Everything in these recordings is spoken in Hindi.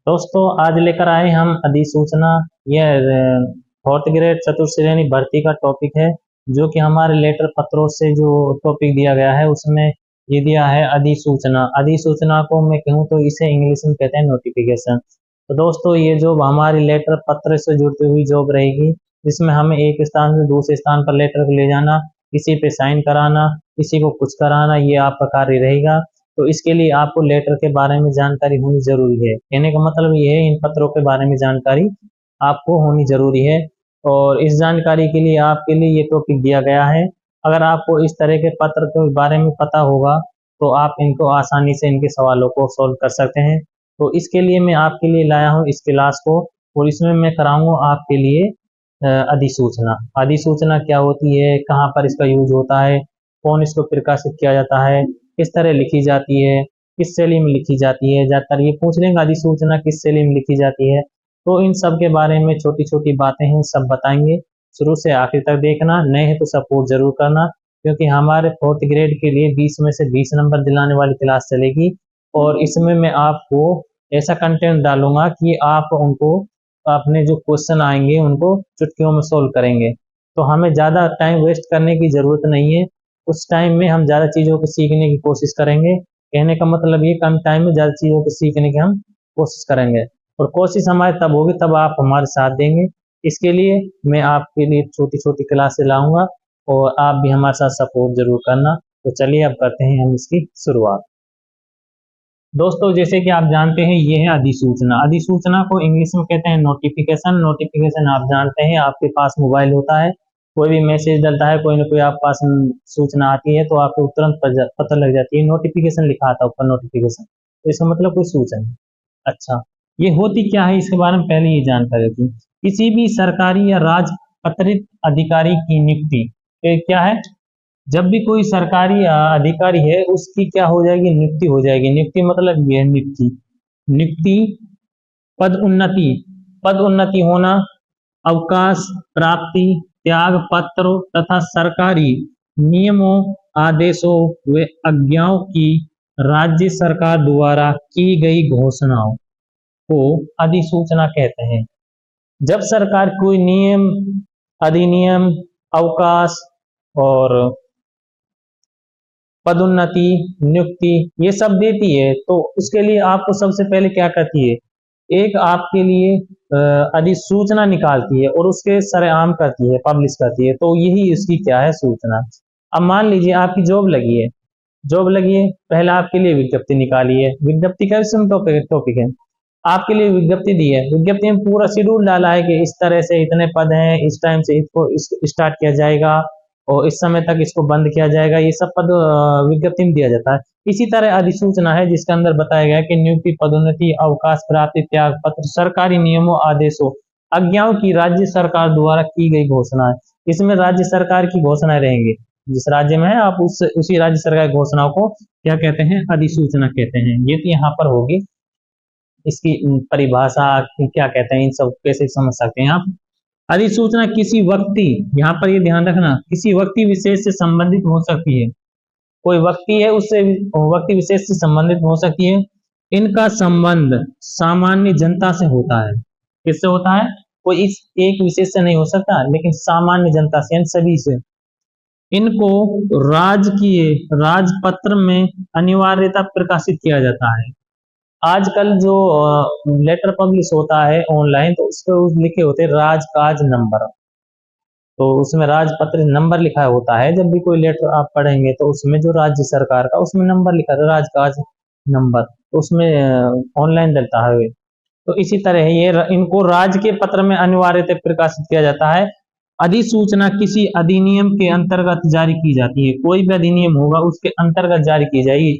दोस्तों आज लेकर आए हम अधिसूचना। यह फोर्थ ग्रेड चतुर्थ श्रेणी भर्ती का टॉपिक है, जो कि हमारे लेटर पत्रों से जो टॉपिक दिया गया है उसमें ये दिया है अधिसूचना। अधिसूचना को मैं कहूँ तो इसे इंग्लिश में कहते हैं नोटिफिकेशन। तो दोस्तों ये जो हमारी लेटर पत्र से जुड़ती हुई जॉब रहेगी, जिसमें हमें एक स्थान से दूसरे स्थान पर लेटर को ले जाना, किसी पे साइन कराना, किसी को कुछ कराना, ये आपका कार्य रहेगा। तो इसके लिए आपको लेटर के बारे में जानकारी होनी जरूरी है। कहने का मतलब ये है इन पत्रों के बारे में जानकारी आपको होनी जरूरी है। और इस जानकारी के लिए आपके लिए ये टॉपिक दिया गया है। अगर आपको इस तरह के पत्र के बारे में पता होगा तो आप इनको आसानी से इनके सवालों को सॉल्व कर सकते हैं। तो इसके लिए मैं आपके लिए लाया हूँ इस क्लास को, और इसमें मैं कराऊंगा आपके लिए अधिसूचना। अधिसूचना क्या होती है, कहाँ पर इसका यूज होता है, कौन इसको प्रकाशित किया जाता है, किस तरह लिखी जाती है, किस शैली में लिखी जाती है। ज्यादातर ये पूछ लेंगे अधिसूचना किस शैली में लिखी जाती है। तो इन सब के बारे में छोटी छोटी बातें हैं, सब बताएंगे। शुरू से आखिर तक देखना, नए हैं तो सपोर्ट जरूर करना, क्योंकि हमारे फोर्थ ग्रेड के लिए 20 में से 20 नंबर दिलाने वाली क्लास चलेगी। और इसमें मैं आपको ऐसा कंटेंट डालूंगा कि आप उनको अपने जो क्वेश्चन आएंगे उनको चुटकियों में सोल्व करेंगे। तो हमें ज़्यादा टाइम वेस्ट करने की ज़रूरत नहीं है। उस टाइम में हम ज़्यादा चीज़ों को सीखने की कोशिश करेंगे। कहने का मतलब ये कम टाइम में ज़्यादा चीज़ों को सीखने की हम कोशिश करेंगे, और कोशिश हमारी तब होगी तब आप हमारे साथ देंगे। इसके लिए मैं आपके लिए छोटी छोटी क्लासें लाऊंगा, और आप भी हमारे साथ सपोर्ट जरूर करना। तो चलिए अब करते हैं हम इसकी शुरुआत। दोस्तों जैसे कि आप जानते हैं ये है अधिसूचना। अधिसूचना को इंग्लिश में कहते हैं नोटिफिकेशन। नोटिफिकेशन आप जानते हैं, आपके पास मोबाइल होता है, कोई भी मैसेज डलता है, कोई ना कोई आपके पास सूचना आती है तो आपको तुरंत पता लग जाती है। नोटिफिकेशन लिखा आता है ऊपर, नोटिफिकेशन, तो इसका मतलब कोई सूचना। अच्छा, ये होती क्या है इसके बारे में पहले ये जानकारी थी। किसी भी सरकारी या राजपत्रित अधिकारी की नियुक्ति, ये क्या है, जब भी कोई सरकारी अधिकारी है उसकी क्या हो जाएगी, नियुक्ति हो जाएगी। नियुक्ति मतलब ये है नियुक्ति। नियुक्ति, पद उन्नति, पद उन्नति होना, अवकाश प्राप्ति, त्याग पत्र तथा सरकारी नियमों, आदेशों व आज्ञाओं की राज्य सरकार द्वारा की गई घोषणाओं को अधिसूचना कहते हैं। जब सरकार कोई नियम, अधिनियम, अवकाश और पदोन्नति, नियुक्ति ये सब देती है, तो उसके लिए आपको सबसे पहले क्या करती है, एक आपके लिए अधिसूचना निकालती है और उसके सरेआम करती है, पब्लिश करती है। तो यही इसकी क्या है, सूचना। अब मान लीजिए आपकी जॉब लगी है, जॉब लगी है, पहले आपके लिए विज्ञप्ति निकाली है। विज्ञप्ति का टॉपिक है, आपके लिए विज्ञप्ति दी है। विज्ञप्ति में पूरा शेड्यूल डाला है कि इस तरह से इतने पद हैं, इस टाइम से इसको स्टार्ट किया जाएगा और इस समय तक इसको बंद किया जाएगा। ये सब पद विज्ञप्ति में दिया जाता है। इसी तरह अधिसूचना है जिसके अंदर बताया गया है कि नियुक्ति, पदोन्नति, अवकाश प्राप्ति, त्याग पत्र, सरकारी नियमों, आदेशों, आज्ञाओं की राज्य सरकार द्वारा की गई घोषणा है। इसमें राज्य सरकार की घोषणाएं रहेंगी, जिस राज्य में है आप उसी राज्य सरकार की घोषणाओं को क्या कहते हैं, अधिसूचना कहते हैं। ये तो यहाँ पर होगी, इसकी परिभाषा क्या कहते हैं, इन सब कैसे समझ सकते हैं आप। अधिसूचना किसी व्यक्ति, यहाँ पर ये ध्यान रखना, किसी व्यक्ति विशेष से संबंधित हो सकती है। कोई व्यक्ति है उससे, व्यक्ति विशेष से संबंधित हो सकती है। इनका संबंध सामान्य जनता से होता है। किससे होता है, कोई इस एक विशेष से नहीं हो सकता, लेकिन सामान्य जनता से, इन सभी से। इनको राजकीय राजपत्र में अनिवार्यता प्रकाशित किया जाता है। आजकल जो लेटर पब्लिश होता है ऑनलाइन, तो उस पर लिखे होते हैं राजकाज नंबर। तो उसमें राजपत्र नंबर लिखा होता है। जब भी कोई लेटर आप पढ़ेंगे तो उसमें जो राज्य सरकार का, उसमें नंबर लिखा है राजकाज नंबर, तो उसमें ऑनलाइन डलता है। तो इसी तरह ये इनको राज्य के पत्र में अनिवार्यता प्रकाशित किया जाता है। अधिसूचना किसी अधिनियम के अंतर्गत जारी की जाती है। कोई भी अधिनियम होगा उसके अंतर्गत जारी की जाएगी।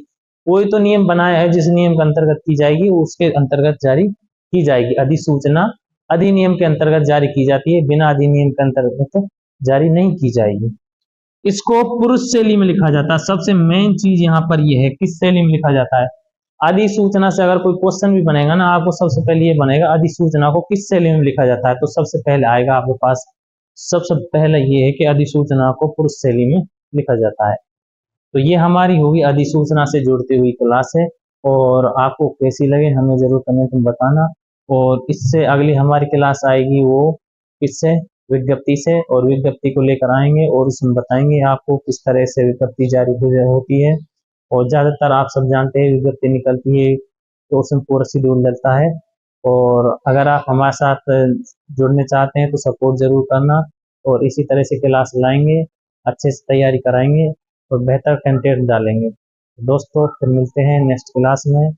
कोई तो नियम बनाया है, जिस नियम के अंतर्गत की जाएगी उसके अंतर्गत जारी की जाएगी। अधिसूचना अधिनियम के अंतर्गत जारी की जाती है, बिना अधिनियम के अंतर्गत जारी नहीं की जाएगी। इसको पुरुष शैली में लिखा जाता है। सबसे मेन चीज यहाँ पर यह है, किस शैली में लिखा जाता है। अधिसूचना से अगर कोई क्वेश्चन भी बनेगा ना, आपको सबसे पहले ये बनेगा अधिसूचना को किस शैली में लिखा जाता है। तो सबसे पहले आएगा आपके पास, सबसे पहले ये है कि अधिसूचना को पुरुष शैली में लिखा जाता है। तो ये हमारी होगी अधिसूचना से जुड़ती हुई क्लास है। और आपको कैसी लगे हमें ज़रूर कमेंट में बताना। और इससे अगली हमारी क्लास आएगी वो किससे, विज्ञप्ति से, और विज्ञप्ति को लेकर आएंगे और उसमें बताएंगे आपको किस तरह से विज्ञप्ति जारी होती है। और ज़्यादातर आप सब जानते हैं विज्ञप्ति निकलती है तो उसमें पूरा शेड्यूल डलता है। और अगर आप हमारे साथ जुड़ने चाहते हैं तो सपोर्ट ज़रूर करना, और इसी तरह से क्लास लाएंगे, अच्छे से तैयारी कराएंगे और बेहतर कंटेंट डालेंगे। दोस्तों फिर मिलते हैं नेक्स्ट क्लास में।